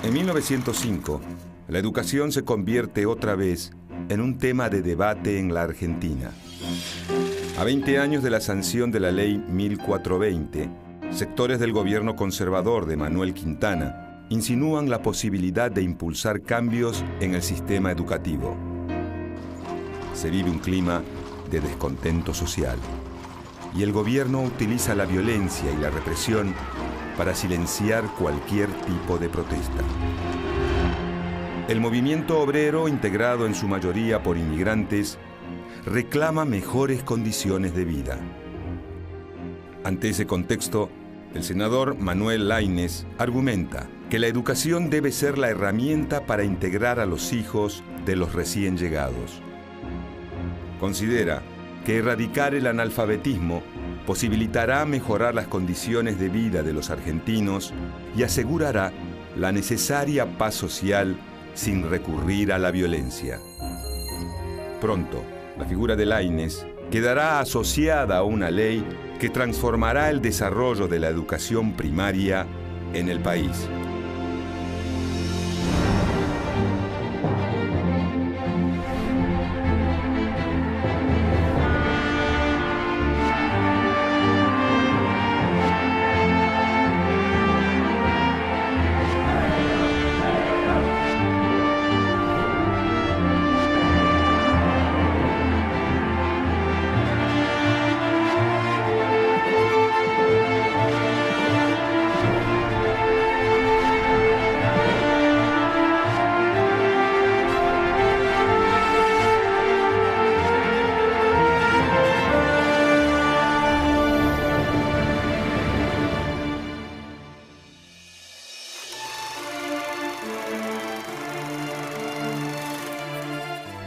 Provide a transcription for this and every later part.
En 1905, la educación se convierte otra vez en un tema de debate en la Argentina. A 20 años de la sanción de la Ley 1420, sectores del gobierno conservador de Manuel Quintana insinúan la posibilidad de impulsar cambios en el sistema educativo. Se vive un clima de descontento social y el gobierno utiliza la violencia y la represión para silenciar cualquier tipo de protesta. El movimiento obrero, integrado en su mayoría por inmigrantes, reclama mejores condiciones de vida. Ante ese contexto, el senador Manuel Laínez argumenta que la educación debe ser la herramienta para integrar a los hijos de los recién llegados. Considera que erradicar el analfabetismo posibilitará mejorar las condiciones de vida de los argentinos y asegurará la necesaria paz social sin recurrir a la violencia. Pronto, la figura de Laínez quedará asociada a una ley que transformará el desarrollo de la educación primaria en el país.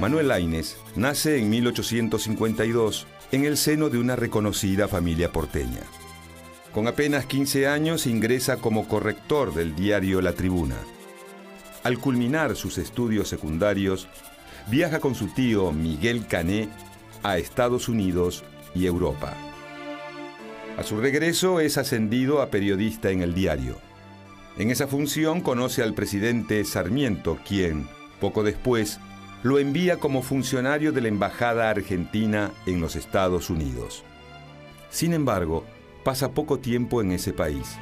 Manuel Laínez nace en 1852 en el seno de una reconocida familia porteña. Con apenas 15 años ingresa como corrector del diario La Tribuna. Al culminar sus estudios secundarios, viaja con su tío Miguel Cané a Estados Unidos y Europa. A su regreso es ascendido a periodista en el diario. En esa función conoce al presidente Sarmiento, quien, poco después, lo envía como funcionario de la Embajada Argentina en los Estados Unidos. Sin embargo, pasa poco tiempo en ese país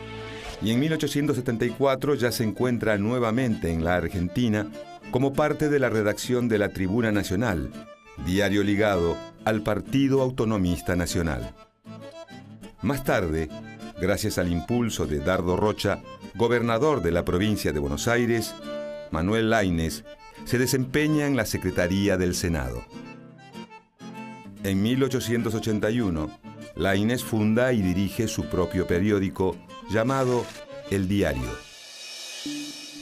y en 1874 ya se encuentra nuevamente en la Argentina como parte de la redacción de La Tribuna Nacional, diario ligado al Partido Autonomista Nacional. Más tarde, gracias al impulso de Dardo Rocha, gobernador de la provincia de Buenos Aires, Manuel Laínez se desempeña en la Secretaría del Senado. En 1881, Laínez funda y dirige su propio periódico llamado El Diario.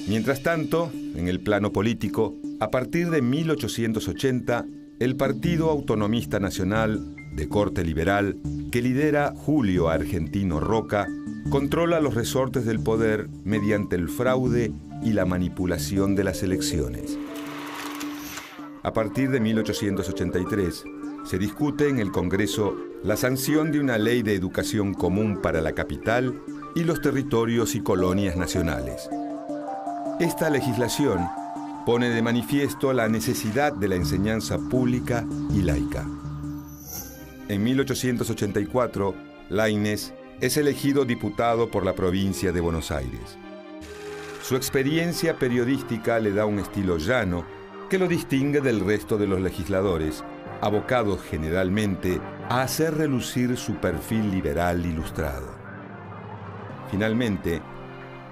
Mientras tanto, en el plano político, a partir de 1880, el Partido Autonomista Nacional, de corte liberal, que lidera Julio Argentino Roca, controla los resortes del poder mediante el fraude y la manipulación de las elecciones. A partir de 1883, se discute en el Congreso la sanción de una ley de educación común para la capital y los territorios y colonias nacionales. Esta legislación pone de manifiesto la necesidad de la enseñanza pública y laica. En 1884, Laínez es elegido diputado por la provincia de Buenos Aires. Su experiencia periodística le da un estilo llano que lo distingue del resto de los legisladores, abocados generalmente a hacer relucir su perfil liberal ilustrado. Finalmente,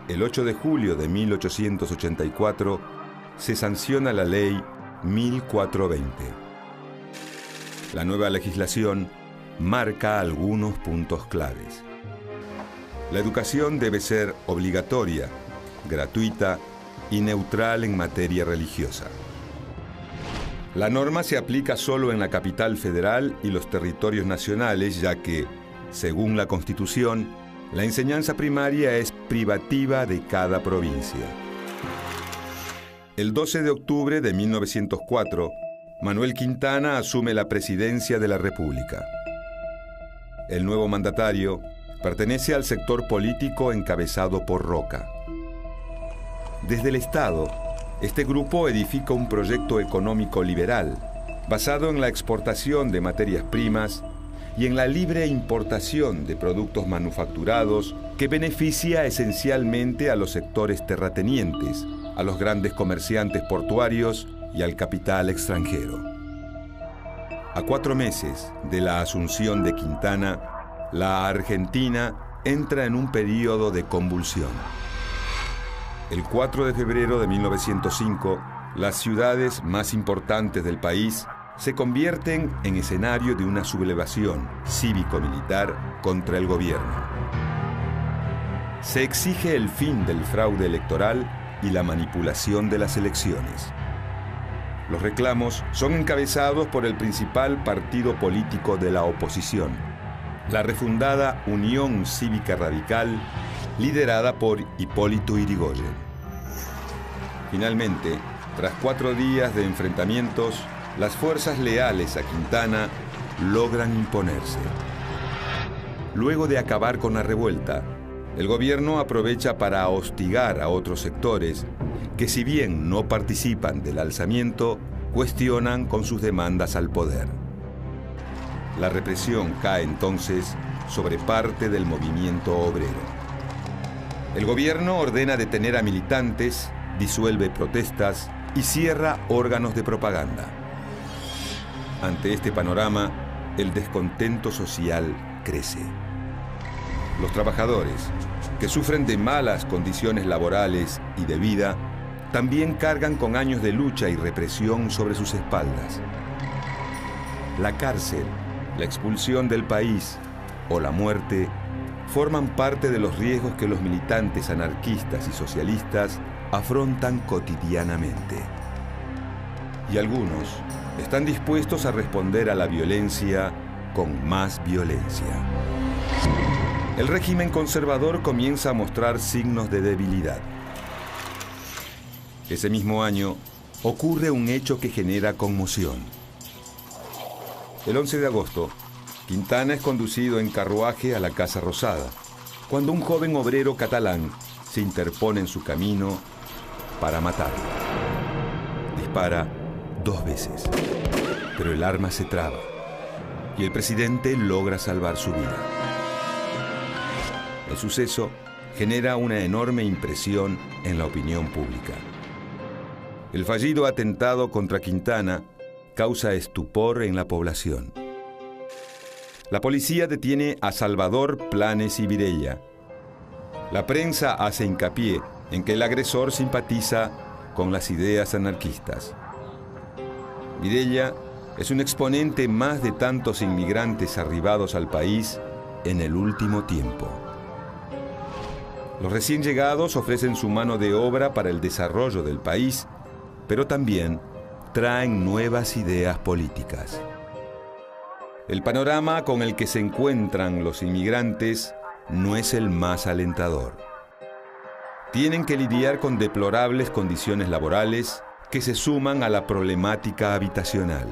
el 8 de julio de 1884, se sanciona la Ley 1420. La nueva legislación marca algunos puntos claves. La educación debe ser obligatoria, gratuita y neutral en materia religiosa. La norma se aplica solo en la capital federal y los territorios nacionales, ya que, según la Constitución, la enseñanza primaria es privativa de cada provincia. El 12 de octubre de 1904, Manuel Quintana asume la presidencia de la República. El nuevo mandatario pertenece al sector político encabezado por Roca. Desde el Estado, este grupo edifica un proyecto económico liberal, basado en la exportación de materias primas y en la libre importación de productos manufacturados que beneficia esencialmente a los sectores terratenientes, a los grandes comerciantes portuarios y al capital extranjero. A 4 meses de la asunción de Quintana, la Argentina entra en un período de convulsión. El 4 de febrero de 1905, las ciudades más importantes del país se convierten en escenario de una sublevación cívico-militar contra el gobierno. Se exige el fin del fraude electoral y la manipulación de las elecciones. Los reclamos son encabezados por el principal partido político de la oposición, la refundada Unión Cívica Radical, liderada por Hipólito Yrigoyen. Finalmente, tras 4 días de enfrentamientos, las fuerzas leales a Quintana logran imponerse. Luego de acabar con la revuelta, el gobierno aprovecha para hostigar a otros sectores que, si bien no participan del alzamiento, cuestionan con sus demandas al poder. La represión cae entonces sobre parte del movimiento obrero. El gobierno ordena detener a militantes, disuelve protestas y cierra órganos de propaganda. Ante este panorama, el descontento social crece. Los trabajadores, que sufren de malas condiciones laborales y de vida, también cargan con años de lucha y represión sobre sus espaldas. La cárcel, la expulsión del país o la muerte forman parte de los riesgos que los militantes anarquistas y socialistas afrontan cotidianamente. Y algunos están dispuestos a responder a la violencia con más violencia. El régimen conservador comienza a mostrar signos de debilidad. Ese mismo año ocurre un hecho que genera conmoción. El 11 de agosto, Quintana es conducido en carruaje a la Casa Rosada, cuando un joven obrero catalán se interpone en su camino para matarlo. Dispara 2 veces, pero el arma se traba y el presidente logra salvar su vida. El suceso genera una enorme impresión en la opinión pública. El fallido atentado contra Quintana causa estupor en la población. La policía detiene a Salvador Planes y Virella. La prensa hace hincapié en que el agresor simpatiza con las ideas anarquistas. Virella es un exponente más de tantos inmigrantes arribados al país en el último tiempo. Los recién llegados ofrecen su mano de obra para el desarrollo del país, pero también traen nuevas ideas políticas. El panorama con el que se encuentran los inmigrantes no es el más alentador. Tienen que lidiar con deplorables condiciones laborales que se suman a la problemática habitacional.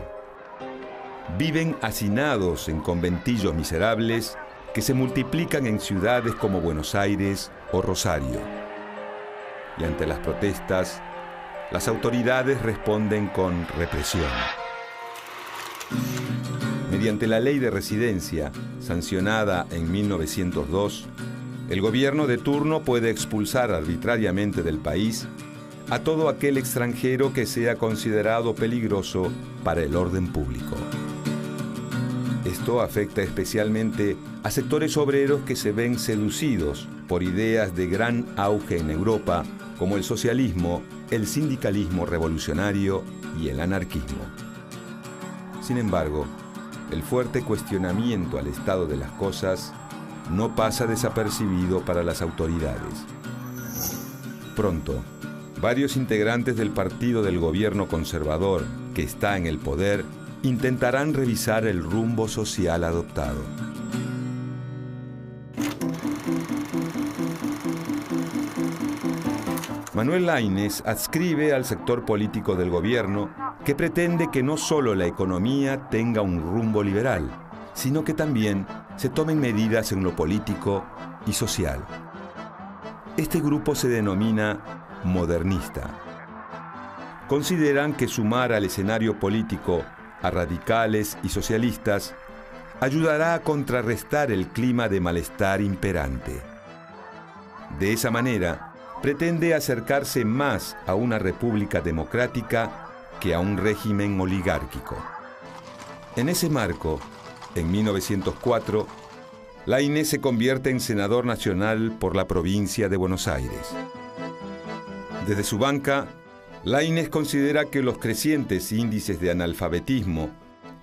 Viven hacinados en conventillos miserables que se multiplican en ciudades como Buenos Aires o Rosario. Y ante las protestas, las autoridades responden con represión. Mediante la Ley de Residencia, sancionada en 1902, el gobierno de turno puede expulsar arbitrariamente del país a todo aquel extranjero que sea considerado peligroso para el orden público. Esto afecta especialmente a sectores obreros que se ven seducidos por ideas de gran auge en Europa, como el socialismo, el sindicalismo revolucionario y el anarquismo. Sin embargo, el fuerte cuestionamiento al estado de las cosas no pasa desapercibido para las autoridades. Pronto, varios integrantes del partido del gobierno conservador que está en el poder intentarán revisar el rumbo social adoptado. Manuel Laínez adscribe al sector político del gobierno que pretende que no solo la economía tenga un rumbo liberal, sino que también se tomen medidas en lo político y social. Este grupo se denomina modernista. Consideran que sumar al escenario político a radicales y socialistas ayudará a contrarrestar el clima de malestar imperante. De esa manera, pretende acercarse más a una república democrática que a un régimen oligárquico. En ese marco, en 1904, Laínez se convierte en senador nacional por la provincia de Buenos Aires. Desde su banca, Laínez considera que los crecientes índices de analfabetismo,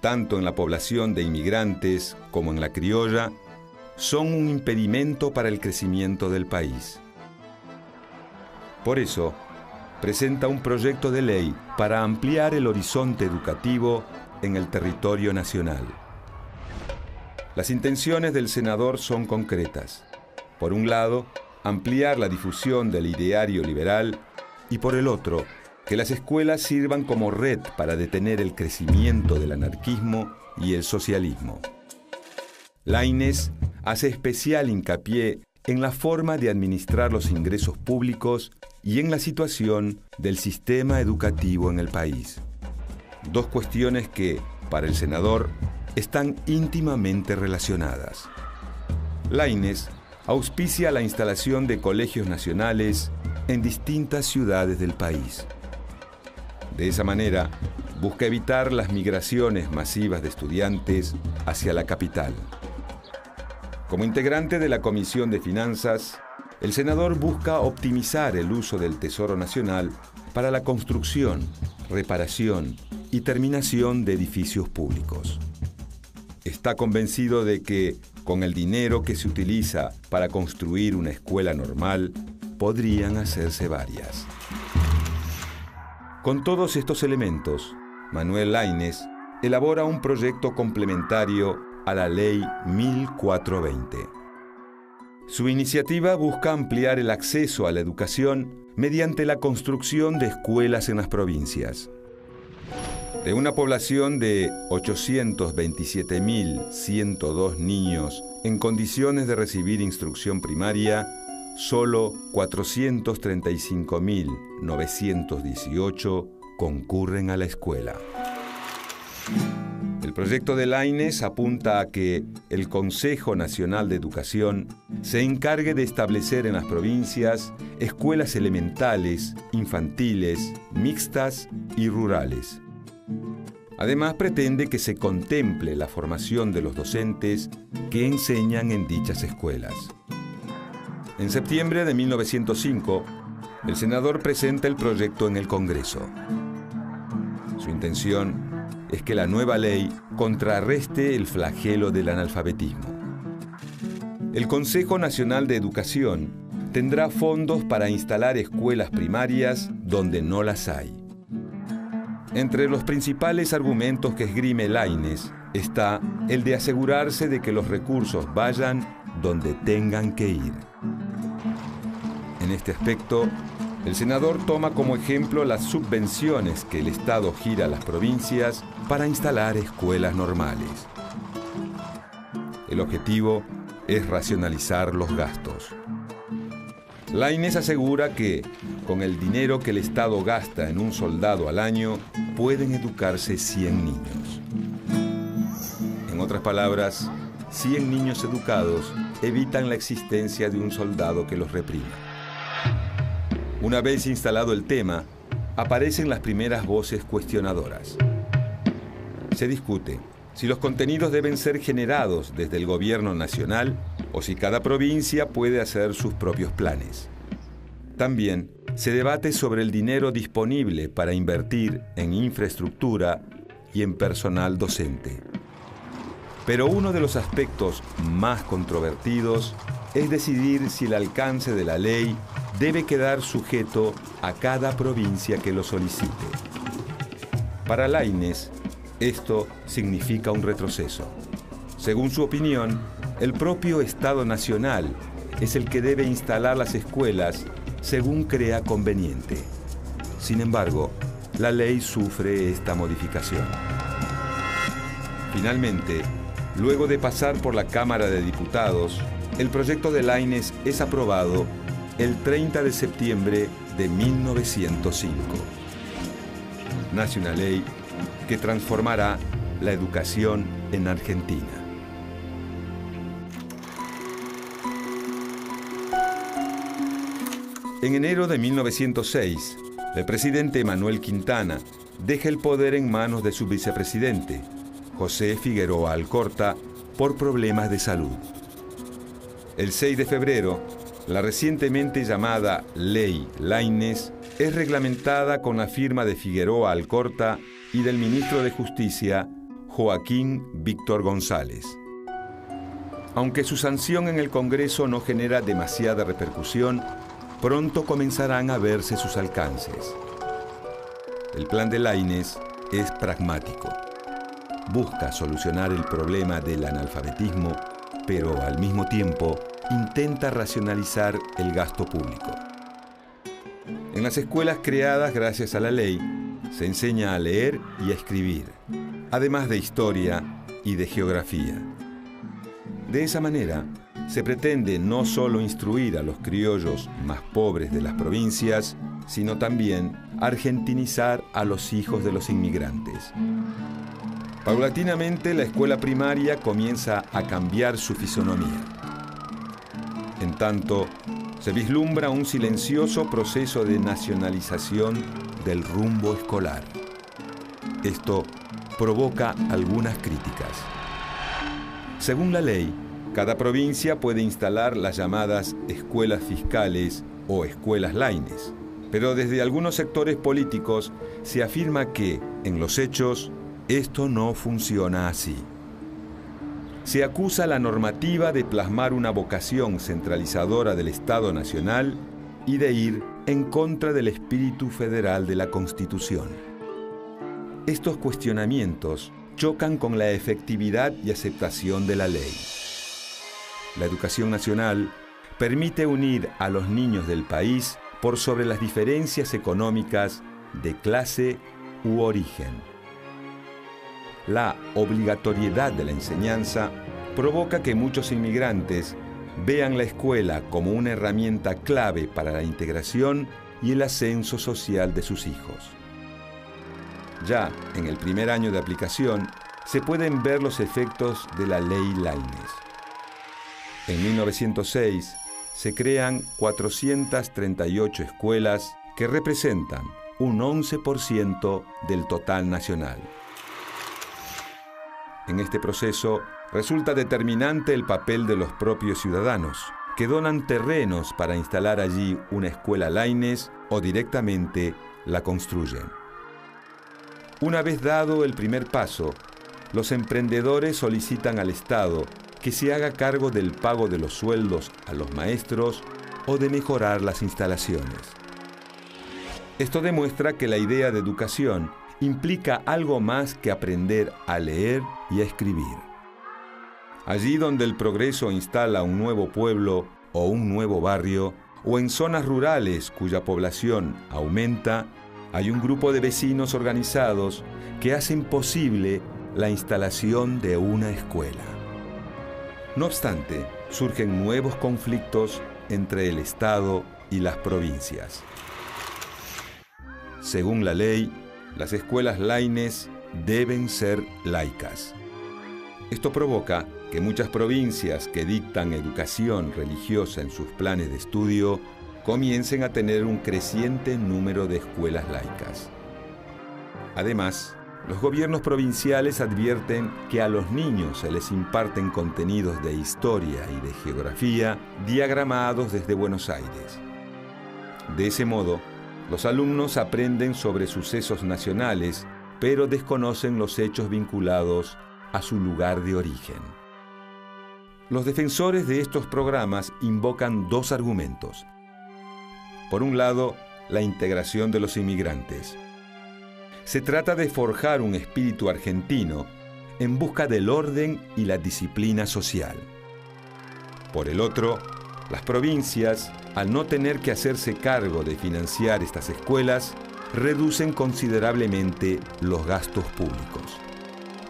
tanto en la población de inmigrantes como en la criolla, son un impedimento para el crecimiento del país. Por eso, presenta un proyecto de ley para ampliar el horizonte educativo en el territorio nacional. Las intenciones del senador son concretas. Por un lado, ampliar la difusión del ideario liberal y por el otro, que las escuelas sirvan como red para detener el crecimiento del anarquismo y el socialismo. Laínez hace especial hincapié en la forma de administrar los ingresos públicos y en la situación del sistema educativo en el país. Dos cuestiones que, para el senador, están íntimamente relacionadas. Laínez auspicia la instalación de colegios nacionales en distintas ciudades del país. De esa manera, busca evitar las migraciones masivas de estudiantes hacia la capital. Como integrante de la Comisión de Finanzas, el senador busca optimizar el uso del Tesoro Nacional para la construcción, reparación y terminación de edificios públicos. Está convencido de que, con el dinero que se utiliza para construir una escuela normal, podrían hacerse varias. Con todos estos elementos, Manuel Laínez elabora un proyecto complementario a la Ley 1420. Su iniciativa busca ampliar el acceso a la educación mediante la construcción de escuelas en las provincias. De una población de 827.102 niños en condiciones de recibir instrucción primaria, solo 435.918 concurren a la escuela. El proyecto de Laínez apunta a que el Consejo Nacional de Educación se encargue de establecer en las provincias escuelas elementales, infantiles, mixtas y rurales. Además, pretende que se contemple la formación de los docentes que enseñan en dichas escuelas. En septiembre de 1905, el senador presenta el proyecto en el Congreso. Su intención es que la nueva ley contrarreste el flagelo del analfabetismo. El Consejo Nacional de Educación tendrá fondos para instalar escuelas primarias donde no las hay. Entre los principales argumentos que esgrime Laínez está el de asegurarse de que los recursos vayan donde tengan que ir. En este aspecto, el senador toma como ejemplo las subvenciones que el Estado gira a las provincias para instalar escuelas normales. El objetivo es racionalizar los gastos. Laínez asegura que, con el dinero que el Estado gasta en un soldado al año, pueden educarse 100 niños. En otras palabras, 100 niños educados evitan la existencia de un soldado que los reprima. Una vez instalado el tema, aparecen las primeras voces cuestionadoras. Se discute si los contenidos deben ser generados desde el gobierno nacional o si cada provincia puede hacer sus propios planes. También se debate sobre el dinero disponible para invertir en infraestructura y en personal docente. Pero uno de los aspectos más controvertidos es decidir si el alcance de la ley debe quedar sujeto a cada provincia que lo solicite. Para Laínez, esto significa un retroceso. Según su opinión, el propio Estado Nacional es el que debe instalar las escuelas según crea conveniente. Sin embargo, la ley sufre esta modificación. Finalmente, luego de pasar por la Cámara de Diputados, el proyecto de Laínez es aprobado el 30 de septiembre de 1905. Nace una ley que transformará la educación en Argentina. En enero de 1906, el presidente Manuel Quintana deja el poder en manos de su vicepresidente, José Figueroa Alcorta, por problemas de salud. El 6 de febrero, la recientemente llamada Ley Laínez es reglamentada con la firma de Figueroa Alcorta y del ministro de Justicia, Joaquín Víctor González. Aunque su sanción en el Congreso no genera demasiada repercusión, pronto comenzarán a verse sus alcances. El plan de Laínez es pragmático. Busca solucionar el problema del analfabetismo, pero al mismo tiempo intenta racionalizar el gasto público. En las escuelas creadas gracias a la ley, se enseña a leer y a escribir, además de historia y de geografía. De esa manera, se pretende no solo instruir a los criollos más pobres de las provincias, sino también argentinizar a los hijos de los inmigrantes. Paulatinamente, la escuela primaria comienza a cambiar su fisonomía. En tanto, se vislumbra un silencioso proceso de nacionalización del rumbo escolar. Esto provoca algunas críticas. Según la ley, cada provincia puede instalar las llamadas escuelas fiscales o escuelas Laínez, pero desde algunos sectores políticos se afirma que, en los hechos, esto no funciona así. Se acusa la normativa de plasmar una vocación centralizadora del Estado Nacional y de ir en contra del espíritu federal de la Constitución. Estos cuestionamientos chocan con la efectividad y aceptación de la ley. La educación nacional permite unir a los niños del país por sobre las diferencias económicas de clase u origen. La obligatoriedad de la enseñanza provoca que muchos inmigrantes vean la escuela como una herramienta clave para la integración y el ascenso social de sus hijos. Ya en el primer año de aplicación se pueden ver los efectos de la Ley Laínez. En 1906 se crean 438 escuelas que representan un 11% del total nacional. En este proceso resulta determinante el papel de los propios ciudadanos, que donan terrenos para instalar allí una escuela Laínez o directamente la construyen. Una vez dado el primer paso, los emprendedores solicitan al Estado que se haga cargo del pago de los sueldos a los maestros o de mejorar las instalaciones. Esto demuestra que la idea de educación implica algo más que aprender a leer y a escribir. Allí donde el progreso instala un nuevo pueblo o un nuevo barrio, o en zonas rurales cuya población aumenta, hay un grupo de vecinos organizados que hacen posible la instalación de una escuela. No obstante, surgen nuevos conflictos entre el Estado y las provincias. Según la ley, las escuelas Laínez deben ser laicas. Esto provoca que muchas provincias que dictan educación religiosa en sus planes de estudio comiencen a tener un creciente número de escuelas laicas. Además, los gobiernos provinciales advierten que a los niños se les imparten contenidos de historia y de geografía diagramados desde Buenos Aires. De ese modo, los alumnos aprenden sobre sucesos nacionales, pero desconocen los hechos vinculados a su lugar de origen. Los defensores de estos programas invocan dos argumentos. Por un lado, la integración de los inmigrantes. Se trata de forjar un espíritu argentino en busca del orden y la disciplina social. Por el otro, las provincias, al no tener que hacerse cargo de financiar estas escuelas, reducen considerablemente los gastos públicos.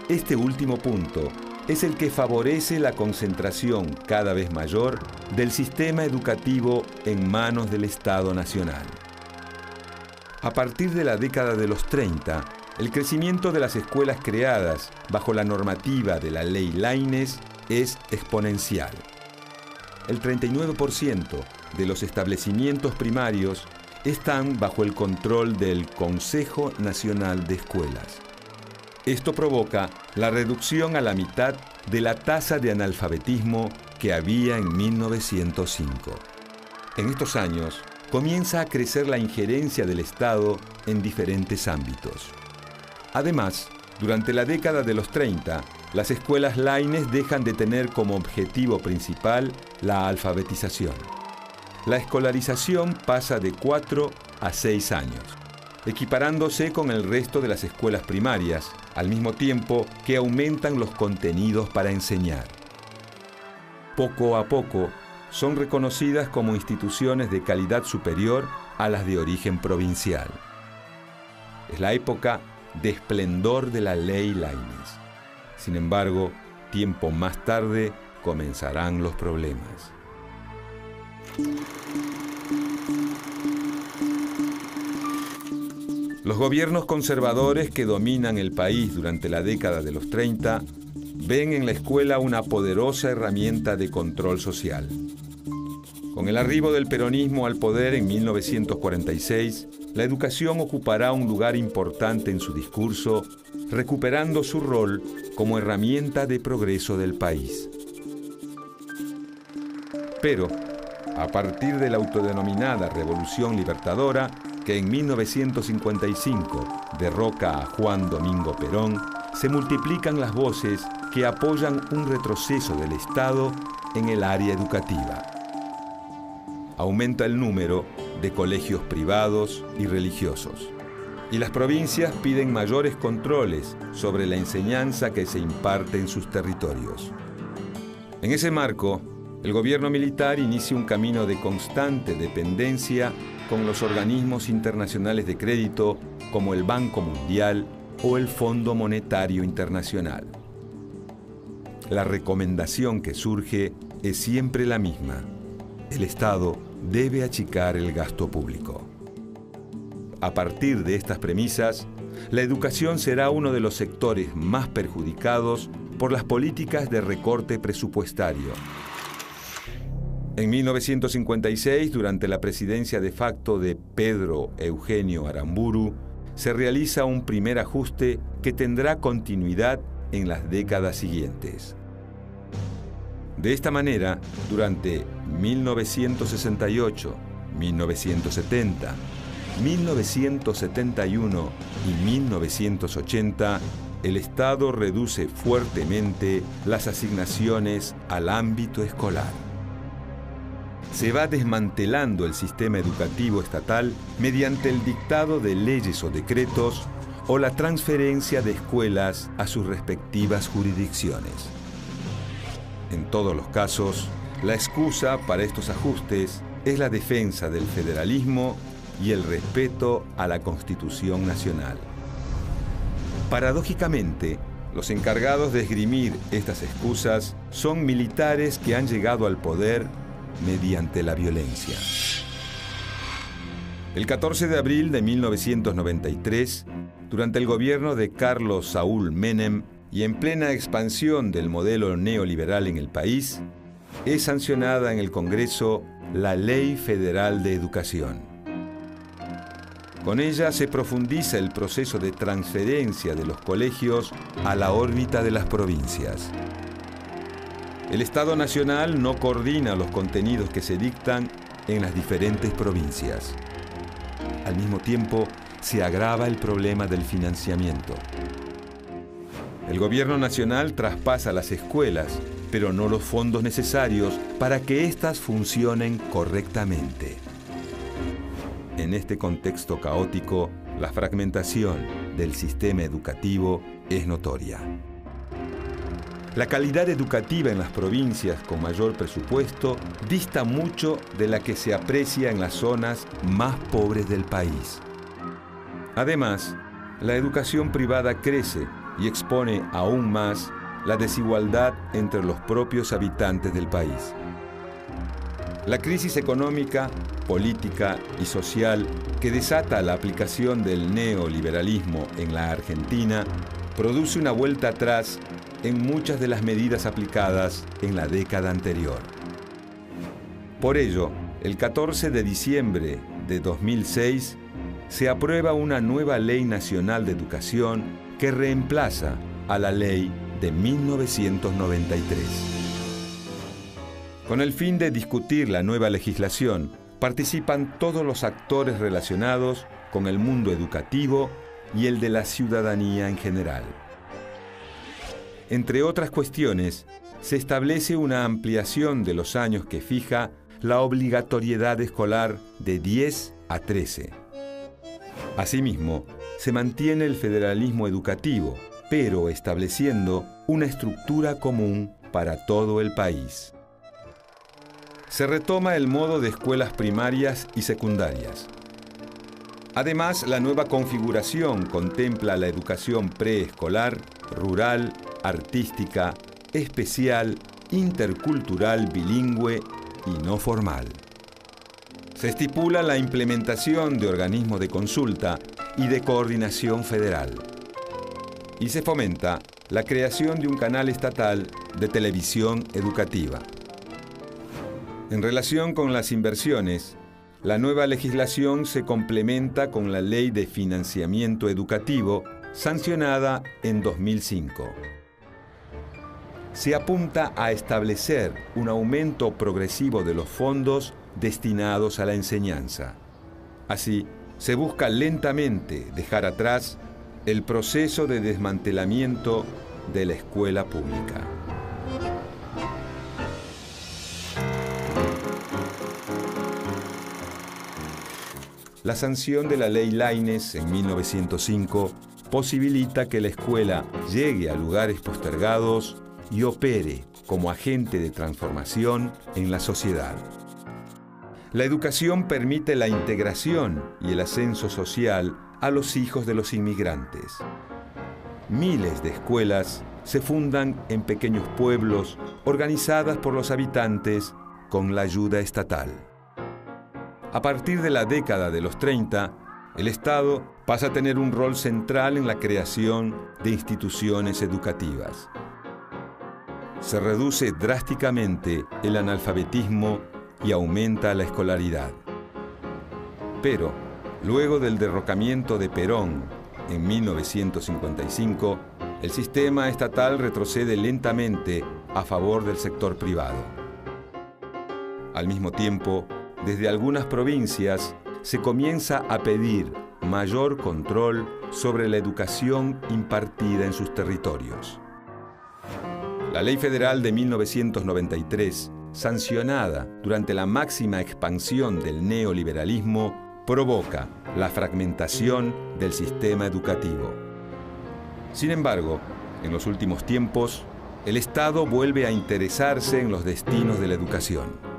Este último punto es el que favorece la concentración cada vez mayor del sistema educativo en manos del Estado Nacional. A partir de la década de los 30, el crecimiento de las escuelas creadas bajo la normativa de la Ley Laínez es exponencial. El 39% de los establecimientos primarios están bajo el control del Consejo Nacional de Escuelas. Esto provoca la reducción a la mitad de la tasa de analfabetismo que había en 1905. En estos años, comienza a crecer la injerencia del Estado en diferentes ámbitos. Además, durante la década de los 30, las escuelas Laínez dejan de tener como objetivo principal la alfabetización. La escolarización pasa de 4 a 6 años, equiparándose con el resto de las escuelas primarias, al mismo tiempo que aumentan los contenidos para enseñar. Poco a poco, son reconocidas como instituciones de calidad superior a las de origen provincial. Es la época de esplendor de la Ley Laínez. Sin embargo, tiempo más tarde comenzarán los problemas. Los gobiernos conservadores que dominan el país durante la década de los 30 ven en la escuela una poderosa herramienta de control social. Con el arribo del peronismo al poder en 1946, la educación ocupará un lugar importante en su discurso, recuperando su rol como herramienta de progreso del país. Pero, a partir de la autodenominada Revolución Libertadora, que en 1955 derroca a Juan Domingo Perón, se multiplican las voces que apoyan un retroceso del Estado en el área educativa. Aumenta el número de colegios privados y religiosos. Y las provincias piden mayores controles sobre la enseñanza que se imparte en sus territorios. En ese marco, el gobierno militar inicia un camino de constante dependencia con los organismos internacionales de crédito como el Banco Mundial o el Fondo Monetario Internacional. La recomendación que surge es siempre la misma. El Estado debe achicar el gasto público. A partir de estas premisas, la educación será uno de los sectores más perjudicados por las políticas de recorte presupuestario. En 1956, durante la presidencia de facto de Pedro Eugenio Aramburu, se realiza un primer ajuste que tendrá continuidad en las décadas siguientes. De esta manera, durante 1968, 1970, 1971 y 1980, el Estado reduce fuertemente las asignaciones al ámbito escolar. Se va desmantelando el sistema educativo estatal mediante el dictado de leyes o decretos o la transferencia de escuelas a sus respectivas jurisdicciones. En todos los casos, la excusa para estos ajustes es la defensa del federalismo y el respeto a la Constitución Nacional. Paradójicamente, los encargados de esgrimir estas excusas son militares que han llegado al poder mediante la violencia. El 14 de abril de 1993, durante el gobierno de Carlos Saúl Menem y en plena expansión del modelo neoliberal en el país, es sancionada en el Congreso la Ley Federal de Educación. Con ella se profundiza el proceso de transferencia de los colegios a la órbita de las provincias. El Estado Nacional no coordina los contenidos que se dictan en las diferentes provincias. Al mismo tiempo, se agrava el problema del financiamiento. El gobierno nacional traspasa las escuelas, pero no los fondos necesarios para que éstas funcionen correctamente. En este contexto caótico, la fragmentación del sistema educativo es notoria. La calidad educativa en las provincias con mayor presupuesto dista mucho de la que se aprecia en las zonas más pobres del país. Además, la educación privada crece y expone aún más la desigualdad entre los propios habitantes del país. La crisis económica, política y social que desata la aplicación del neoliberalismo en la Argentina, produce una vuelta atrás en muchas de las medidas aplicadas en la década anterior. Por ello, el 14 de diciembre de 2006, se aprueba una nueva Ley Nacional de Educación que reemplaza a la ley de 1993. Con el fin de discutir la nueva legislación, participan todos los actores relacionados con el mundo educativo y el de la ciudadanía en general. Entre otras cuestiones, se establece una ampliación de los años que fija la obligatoriedad escolar de 10 a 13. Asimismo, se mantiene el federalismo educativo, pero estableciendo una estructura común para todo el país. Se retoma el modo de escuelas primarias y secundarias. Además, la nueva configuración contempla la educación preescolar, rural, artística, especial, intercultural, bilingüe y no formal. Se estipula la implementación de organismos de consulta y de coordinación federal. Y se fomenta la creación de un canal estatal de televisión educativa. En relación con las inversiones, la nueva legislación se complementa con la Ley de Financiamiento Educativo, sancionada en 2005. Se apunta a establecer un aumento progresivo de los fondos destinados a la enseñanza. Así, se busca lentamente dejar atrás el proceso de desmantelamiento de la escuela pública. La sanción de la Ley Laínez en 1905 posibilita que la escuela llegue a lugares postergados y opere como agente de transformación en la sociedad. La educación permite la integración y el ascenso social a los hijos de los inmigrantes. Miles de escuelas se fundan en pequeños pueblos organizadas por los habitantes con la ayuda estatal. A partir de la década de los 30, el Estado pasa a tener un rol central en la creación de instituciones educativas. Se reduce drásticamente el analfabetismo y aumenta la escolaridad. Pero, luego del derrocamiento de Perón en 1955, el sistema estatal retrocede lentamente a favor del sector privado. Al mismo tiempo, desde algunas provincias se comienza a pedir mayor control sobre la educación impartida en sus territorios. La Ley Federal de 1993, sancionada durante la máxima expansión del neoliberalismo, provoca la fragmentación del sistema educativo. Sin embargo, en los últimos tiempos, el Estado vuelve a interesarse en los destinos de la educación.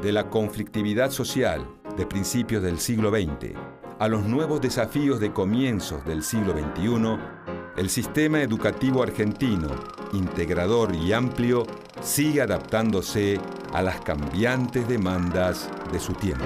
De la conflictividad social de principios del siglo XX a los nuevos desafíos de comienzos del siglo XXI, el sistema educativo argentino, integrador y amplio, sigue adaptándose a las cambiantes demandas de su tiempo.